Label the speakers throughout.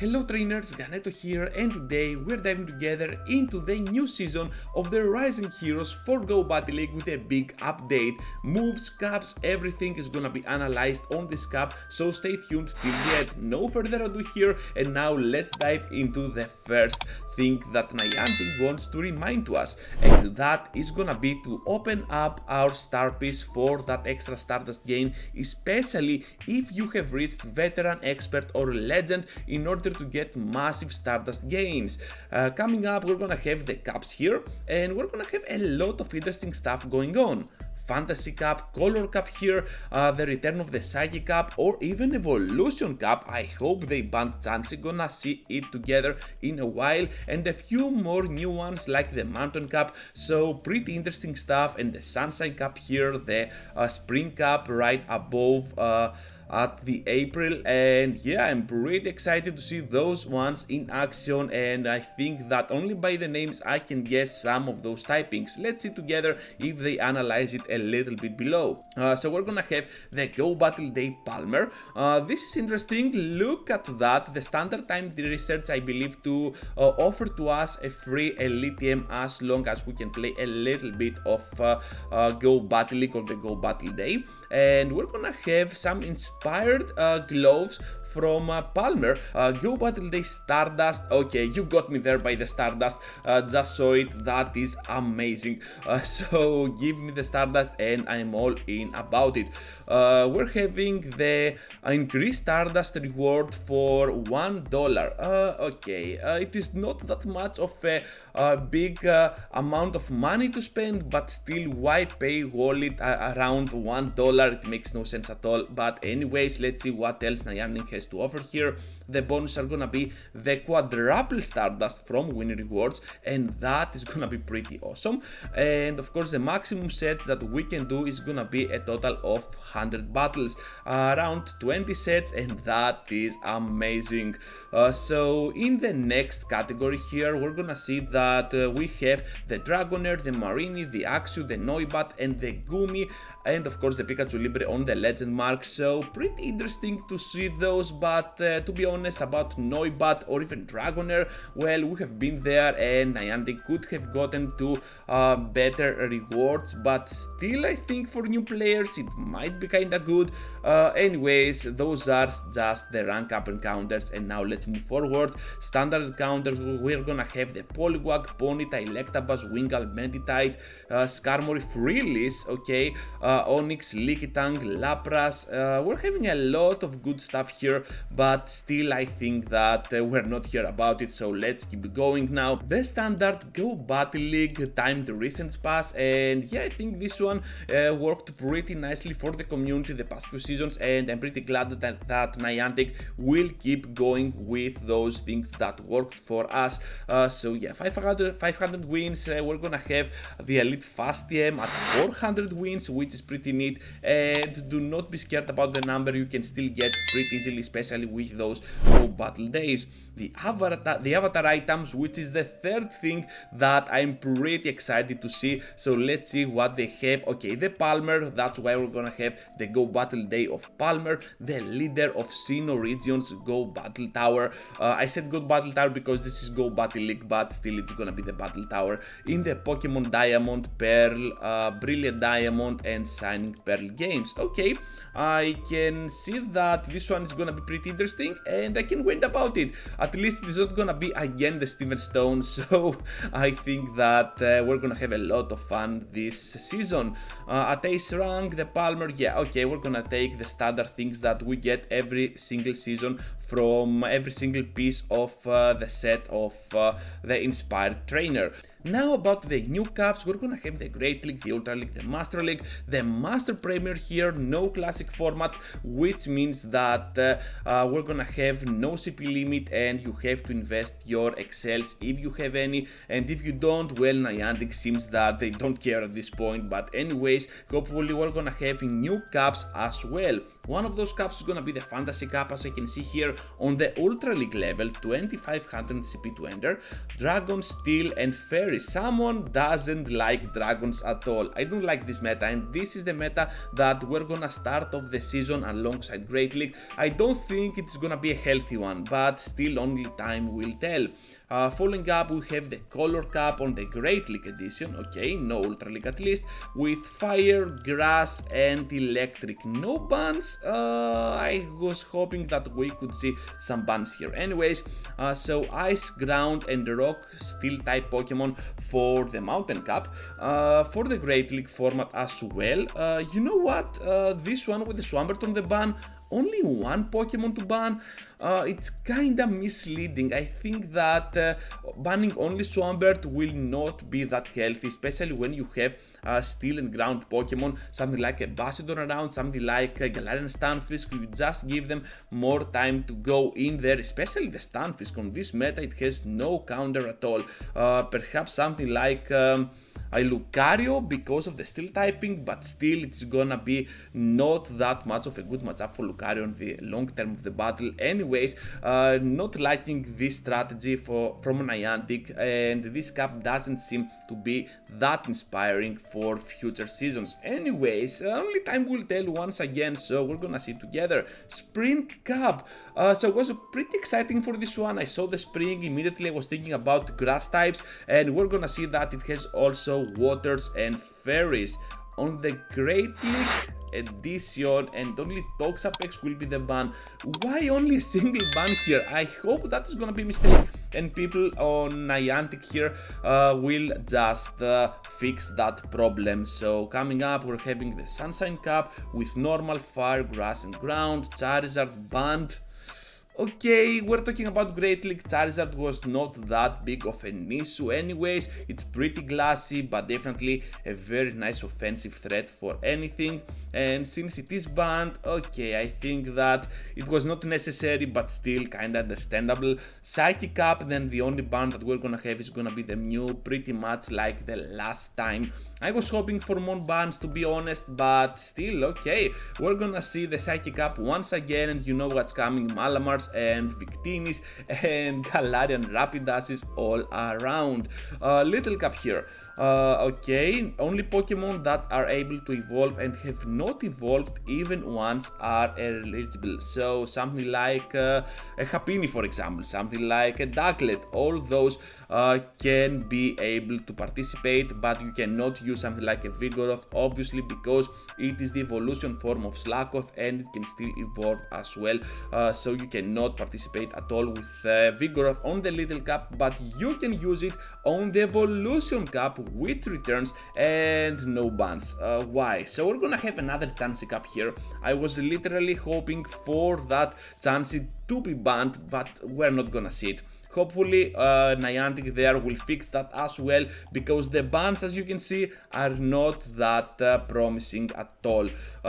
Speaker 1: Hello trainers, Ganeto here, and today we're diving together into the new season of the Rising Heroes for Go Battle League with a big update. Moves, caps, everything is gonna be analyzed on this cap, so stay tuned till the end. No further ado here, and now let's dive into the first thing that Niantic wants to remind to us, and that is gonna be to open up our star piece for that extra Stardust gain, especially if you have reached Veteran, Expert or Legend in order to get massive Stardust gains. Coming up, we're gonna have the caps here, and we're gonna have a lot of interesting stuff going on. Fantasy Cup, Color Cup here, the return of the Psychic Cup, or even Evolution Cup. I hope they banned Chansey, gonna see it together in a while, and a few more new ones like the Mountain Cup, so pretty interesting stuff. And the Sunshine Cup here, the Spring Cup right above at the April, and yeah, I'm pretty excited to see those ones in action, and I think that only by the names I can guess some of those typings. Let's see together if they analyze it a little bit below. So we're gonna have the Go Battle Day Palmer. This is interesting. Look at that, the standard time research, I believe, to offer to us a free Elite TM as long as we can play a little bit of Go Battle League on the Go Battle Day, and we're gonna have some inspired gloves from Palmer. Go Battle Day Stardust. Okay, you got me there by the Stardust. Just saw it. That is amazing. So give me the Stardust and I'm all in about it. We're having the increased Stardust reward for $1. Okay, it is not that much of a big amount of money to spend, but still, why pay wallet around $1? It makes no sense at all. But anyways, let's see what else Niantic has to offer here. The bonus are gonna be the quadruple Stardust from Win Rewards, and that is gonna be pretty awesome. And of course, the maximum sets that we can do is gonna be a total of 100 battles, around 20 sets, and that is amazing. So in the next category here, we're gonna see that we have the Dragonair, the Marini, the Axew, the Noibat, and the Gumi, and of course the Pikachu Libre on the Legend mark. So pretty interesting to see those, but to be honest about Noibat or even Dragonair, well, we have been there and Niantic could have gotten to better rewards, but still I think for new players it might be kinda good. Anyways, those are just the rank up encounters, and now let's move forward. Standard encounters, we're gonna have the Poliwag, Ponyta, Electabuzz, Wingull, Meditite, Skarmory, Freelise, okay, Onix, Lickitung, Lapras. We're having a lot of good stuff here, but still I think that we're not here about it, so let's keep going now. The standard Go Battle League timed recent pass, and yeah, I think this one worked pretty nicely for the community the past few seasons, and I'm pretty glad that Niantic will keep going with those things that worked for us. So yeah, 500 wins, we're gonna have the Elite Fast TM at 400 wins, which is pretty neat, and do not be scared about the number, you can still get pretty easily, especially with those Go Battle Days. The avatar items, which is the third thing that I'm pretty excited to see, so let's see what they have. Okay, the Palmer, that's why we're gonna have the Go Battle Day of Palmer, the leader of Sinnoh Region's Go Battle Tower. I said Go Battle Tower because this is Go Battle League, but still it's gonna be the Battle Tower in the Pokemon Diamond, Pearl, Brilliant Diamond and Shining Pearl games. Okay, I can see that this one is gonna be pretty interesting, and I can wait about it. At least it's not gonna be again the Steven Stone, so I think that we're gonna have a lot of fun this season. At Ace Rank, the Palmer, yeah, okay, we're gonna take the standard things that we get every single season from every single piece of the set of the Inspired Trainer. Now about the new caps, we're gonna have the Great League, the Ultra League, the Master League, the Master Premier here, no classic formats, which means that we're gonna have no CP limit and you have to invest your excels if you have any, and if you don't, well, Niantic seems that they don't care at this point. But anyways, hopefully we're gonna have new caps as well. One of those caps is gonna be the Fantasy Cup, as I can see here on the Ultra League level, 2500 CP to enter, Dragon, Steel and Fairy fairies. Someone doesn't like dragons at all. I don't like this meta, and this is the meta that we're gonna start off the season alongside Great League. I don't think it's gonna be a healthy one, but still only time will tell. Following up, we have the color cap on the Great League edition, okay, no Ultra League at least, with fire, grass and electric. No bans. I was hoping that we could see some bans here. Anyways, so ice, ground and rock steel type Pokemon for the mountain cap. For the Great League format as well. You know what? This one with the Swampert on the ban, only one Pokemon to ban. It's kinda misleading. I think that banning only Swampert will not be that healthy, especially when you have steel and ground Pokemon, something like a Bassador around, something like a Galarian Stunfisk. You just give them more time to go in there, especially the Stunfisk. On this meta, it has no counter at all. Perhaps something like a Lucario because of the steel typing, but still it's gonna be not that much of a good matchup for Lucario in the long term of the battle. Anyways, not liking this strategy from Niantic, and this cap doesn't seem to be that inspiring for future seasons. Anyways, only time will tell once again, so we're gonna see together. Spring Cup. So it was pretty exciting for this one. I saw the spring, immediately I was thinking about grass types, and we're gonna see that it has also waters and fairies. On the Great League edition, and only Toxapex will be the ban. Why only a single ban here? I hope that is gonna be a mistake, and people on Niantic here will just fix that problem. So coming up, we're having the Sunshine Cup with normal fire, grass and ground, Charizard banned. Okay, we're talking about Great League. Charizard was not that big of an issue anyways. It's pretty glassy, but definitely a very nice offensive threat for anything. And since it is banned, okay, I think that it was not necessary, but still kinda understandable. Psychic Up, then the only ban that we're gonna have is gonna be the Mew, pretty much like the last time. I was hoping for more bans, to be honest, but still, okay. We're gonna see the Psychic Up once again, and you know what's coming. Malamars and Victinis and Galarian Rapidasis all around. Little Cup here. Okay, only Pokemon that are able to evolve and have not evolved even once are eligible. So something like a Happiny, for example, something like a Ducklet, all those can be able to participate, but you cannot use something like a Vigoroth, obviously, because it is the evolution form of Slakoth and it can still evolve as well. So you cannot participate at all with Vigoroth on the Little Cup, but you can use it on the Evolution Cup, which returns and no bans. Why? So we're gonna have another Chansey Cup here. I was literally hoping for that Chansey to be banned, but we're not gonna see it. Hopefully Niantic there will fix that as well, because the bans, as you can see, are not that promising at all.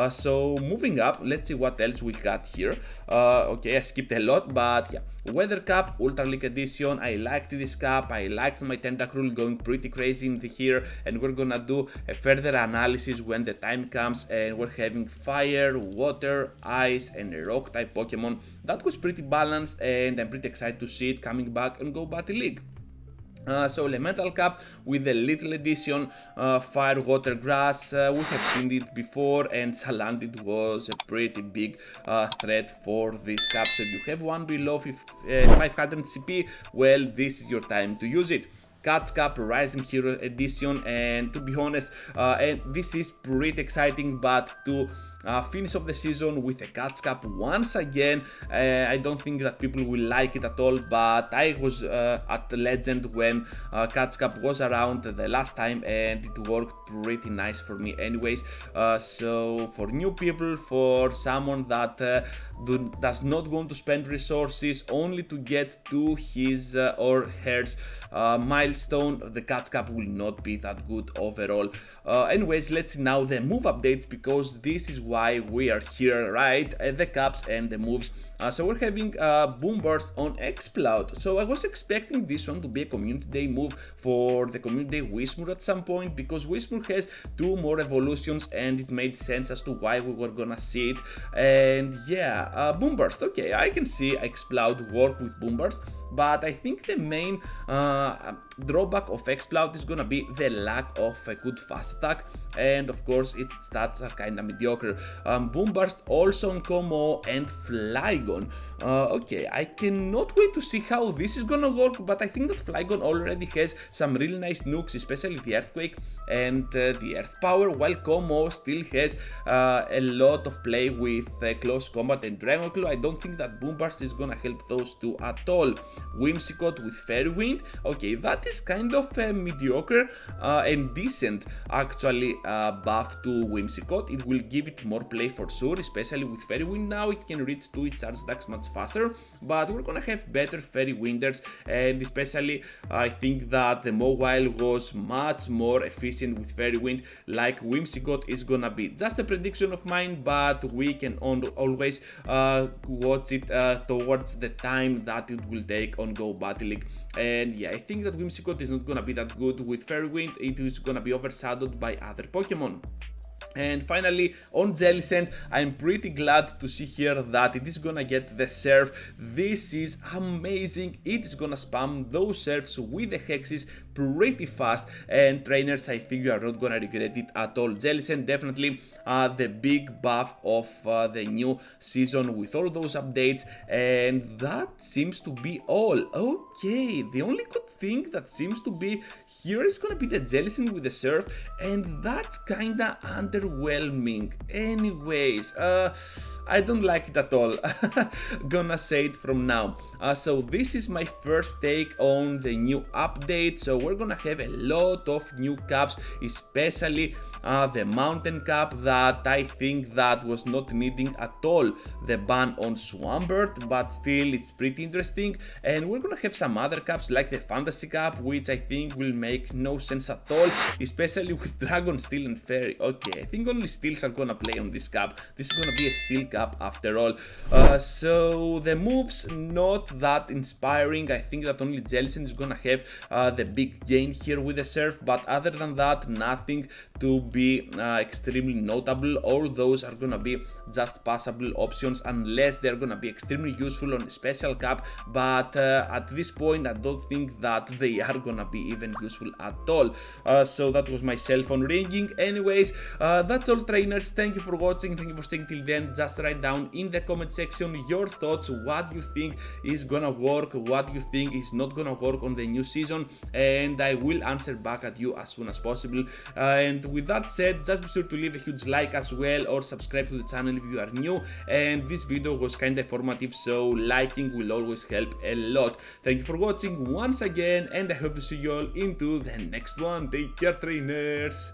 Speaker 1: So moving up, let's see what else we got here. Okay, I skipped a lot, but yeah. Weather Cup, Ultra League Edition. I liked this cap. I liked my Tentacruel going pretty crazy in here, and we're gonna do a further analysis when the time comes. And we're having fire, water, ice and rock type Pokemon. That was pretty balanced, and I'm pretty excited to see it coming back and Go Battle League. So Elemental Cup with the Little Edition, Fire, Water, Grass. We have seen it before, and Salandit was a pretty big threat for this cap. So if you have one below 500 CP, well, this is your time to use it. Cat's Cup Rising Hero Edition, and to be honest, and this is pretty exciting, but to finish off the season with a Cat's Cup once again, I don't think that people will like it at all, but I was at the Legend when Cat's Cup was around the last time, and it worked pretty nice for me anyways. So for new people, for someone that does not want to spend resources only to get to his or hers milestone, the Cat's Cup will not be that good overall. Anyways, let's see now the move updates, because this is why we are here, right? The caps and the moves. So we're having Boom Burst on Exploud. So I was expecting this one to be a Community Day move for the Community Day Whismur at some point, because Whismur has 2 more evolutions and it made sense as to why we were gonna see it. And yeah, Boom Burst, okay, I can see Exploud work with Boom Burst, but I think the main drawback of Exploud is gonna be the lack of a good fast attack, and of course its stats are kinda mediocre. Boom Burst also on Como and Flygon. Okay, I cannot wait to see how this is gonna work, but I think that Flygon already has some really nice nukes, especially the Earthquake and the Earth Power, while Como still has a lot of play with Close Combat and Dragon Claw. I don't think that Boom Burst is gonna help those two at all. Whimsicott with Fairy Wind, okay, that is kind of mediocre and decent actually buff to Whimsicott. It will give it more play for sure, especially with Fairy Wind. Now it can reach 2 charge attacks much faster, but we're gonna have better Fairy Winders, and especially I think that the Mobile was much more efficient with Fairy Wind, like Whimsicott is gonna be. Just a prediction of mine, but we can always watch it towards the time that it will take on Go Battle League. And yeah, I think that Whimsicott is not gonna be that good with Fairy Wind. It is gonna be overshadowed by other Pokemon. And finally, on Jellicent, I'm pretty glad to see here that it is gonna get the Surf. This is amazing. It is gonna spam those Surfs with the Hexes pretty fast, and trainers, I think you are not gonna regret it at all. Jellicent definitely the big buff of the new season with all those updates, and that seems to be all. Okay, the only good thing that seems to be here is gonna be the Jellicent with the Surf, and that's kinda underwhelming. Anyways, I don't like it at all. Gonna say it from now. So this is my first take on the new update. So we're gonna have a lot of new caps, especially the mountain cap that I think that was not needing at all the ban on Swampert, but still it's pretty interesting. And we're gonna have some other caps like the Fantasy cap, which I think will make no sense at all, especially with Dragon, Steel and Fairy. Okay, I think only Steels are gonna play on this cap. This is gonna be a Steel cap after all. So the moves not that inspiring. I think that only Jellicent is gonna have the big gain here with the Surf, but other than that, nothing to be extremely notable. All those are gonna be just passable options unless they're gonna be extremely useful on a special cap, but at this point I don't think that they are gonna be even useful at all. So that was my cell phone ringing. Anyways, that's all, trainers. Thank you for watching, thank you for staying till then. Just write down in the comment section your thoughts, what you think is gonna work, what you think is not gonna work on the new season, and I will answer back at you as soon as possible. And with that said, just be sure to leave a huge like as well, or subscribe to the channel if you are new. And this video was kinda informative, so liking will always help a lot. Thank you for watching once again, and I hope to see you all into the next one. Take care, trainers.